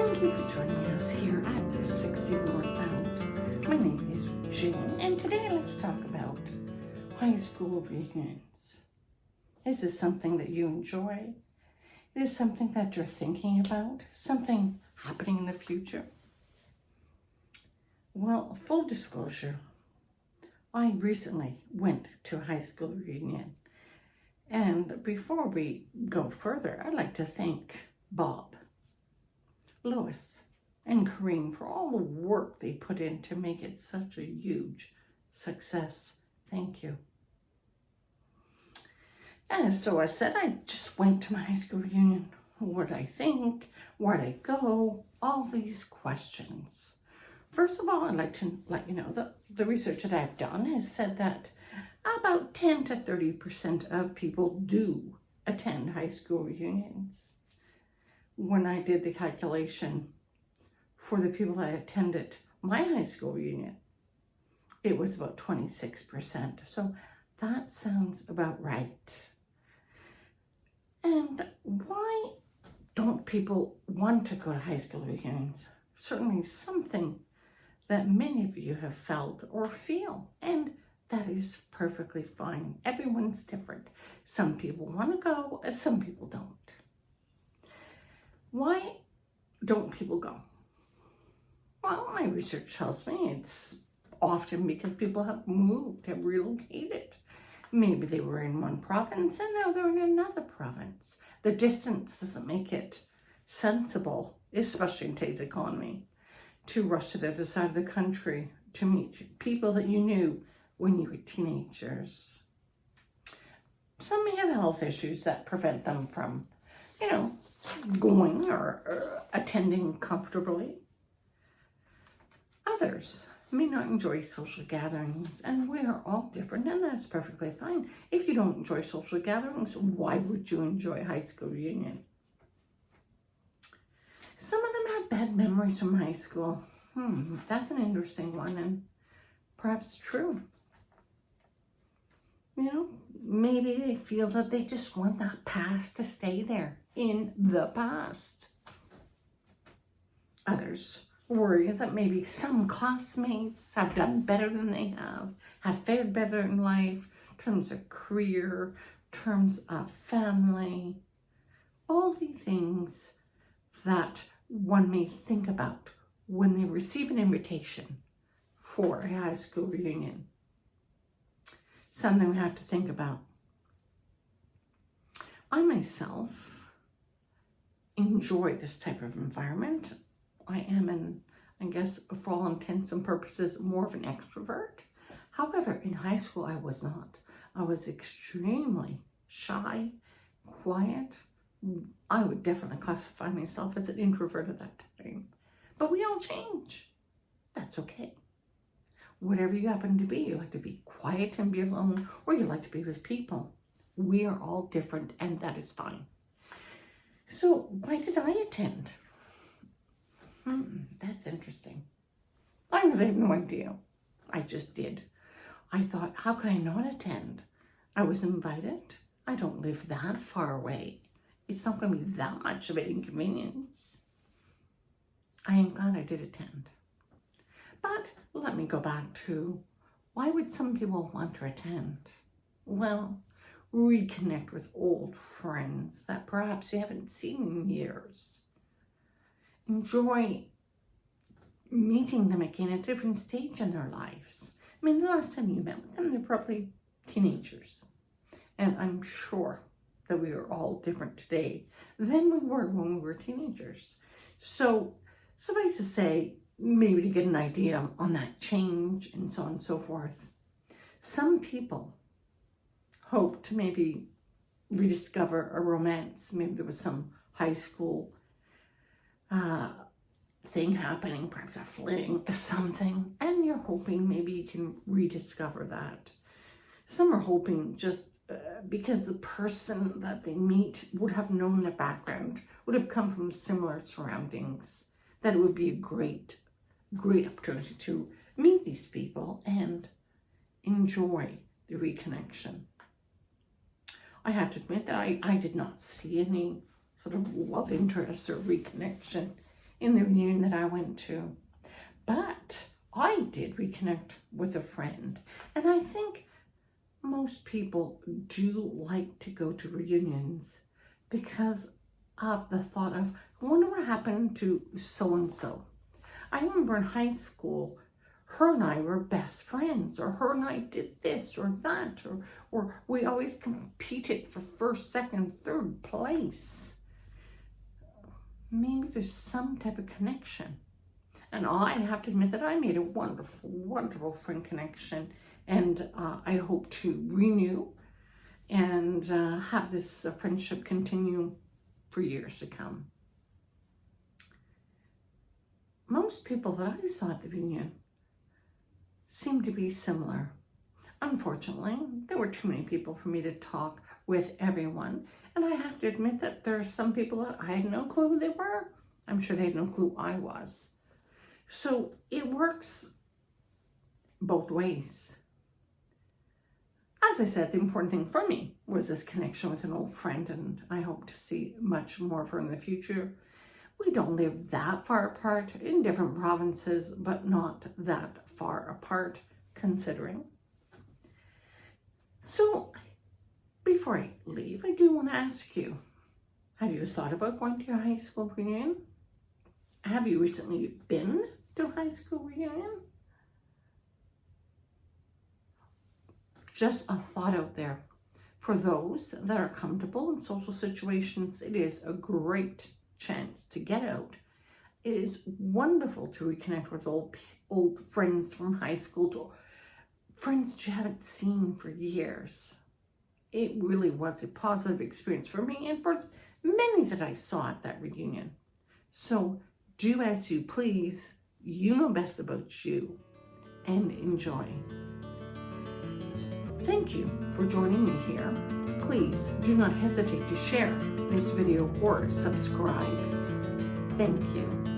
Thank you for joining us here at the 60 Northbound. My name is Jane, and today I'd like to talk about high school reunions. Is this something that you enjoy? Is this something that you're thinking about? Something happening in the future? Well, full disclosure, I recently went to a high school reunion. And before we go further, I'd like to thank Bob, Lois, and Kareem for all the work they put in to make it such a huge success. Thank you. And so I said, I just went to my high school reunion. What did I think? Where'd I go? All these questions. First of all, I'd like to let you know that the research that I've done has said that about 10 to 30% of people do attend high school reunions. When I did the calculation for the people that attended my high school reunion, it was about 26%. So that sounds about right. And why don't people want to go to high school reunions? Certainly something that many of you have felt or feel, and that is perfectly fine. Everyone's different. Some people want to go, some people don't. Why don't people go? Well, my research tells me it's often because people have moved, have relocated. Maybe they were in one province and now they're in another province. The distance doesn't make it sensible, especially in today's economy, to rush to the other side of the country to meet people that you knew when you were teenagers. Some may have health issues that prevent them from, going or attending comfortably. Others may not enjoy social gatherings, and we are all different, and that's perfectly fine. If you don't enjoy social gatherings, why would you enjoy high school reunion? Some of them have bad memories from high school. That's an interesting one, and perhaps true. Maybe they feel that they just want that past to stay there in the past. Others worry that maybe some classmates have done better than they have fared better in life, in terms of career, terms of family, all the things that one may think about when they receive an invitation for a high school reunion. Something we have to think about. I myself enjoy this type of environment. I am, for all intents and purposes, more of an extrovert. However, in high school, I was not. I was extremely shy, quiet. I would definitely classify myself as an introvert at that time. But we all change. That's okay. Whatever you happen to be, you like to be quiet and be alone, or you like to be with people. We are all different, and that is fine. So why did I attend? That's interesting. I really have no idea. I just did. I thought, how could I not attend? I was invited. I don't live that far away. It's not going to be that much of an inconvenience. I am glad I did attend. But let me go back to, why would some people want to attend? Well, reconnect with old friends that perhaps you haven't seen in years. Enjoy meeting them again at a different stage in their lives. The last time you met with them, they're probably teenagers. And I'm sure that we are all different today than we were when we were teenagers. So suffice to say, maybe to get an idea on that change and so on and so forth. Some people hope to maybe rediscover a romance. Maybe there was some high school thing happening, perhaps a fling, something, and you're hoping maybe you can rediscover that. Some are hoping just because the person that they meet would have known their background, would have come from similar surroundings, that it would be a great opportunity to meet these people and enjoy the reconnection. I have to admit that I did not see any sort of love interest or reconnection in the reunion that I went to. But I did reconnect with a friend. And I think most people do like to go to reunions because of the thought of, I wonder what happened to so-and-so. I remember in high school, her and I were best friends, or her and I did this or that, or we always competed for first, second, third place. Maybe there's some type of connection. And I have to admit that I made a wonderful, wonderful friend connection. And I hope to renew and have this friendship continue for years to come. Most people that I saw at the reunion seemed to be similar. Unfortunately, there were too many people for me to talk with everyone. And I have to admit that there are some people that I had no clue who they were. I'm sure they had no clue I was. So it works both ways. As I said, the important thing for me was this connection with an old friend, and I hope to see much more of her in the future. We don't live that far apart, in different provinces, but not that far apart, considering. So, before I leave, I do want to ask you, have you thought about going to your high school reunion? Have you recently been to a high school reunion? Just a thought out there. For those that are comfortable in social situations, it is a great chance to get out. It is wonderful to reconnect with old friends from high school, to friends that you haven't seen for years. It really was a positive experience for me and for many that I saw at that reunion. So do as you please. You know best about you, and enjoy. Thank you for joining me here. Please do not hesitate to share this video or subscribe. Thank you.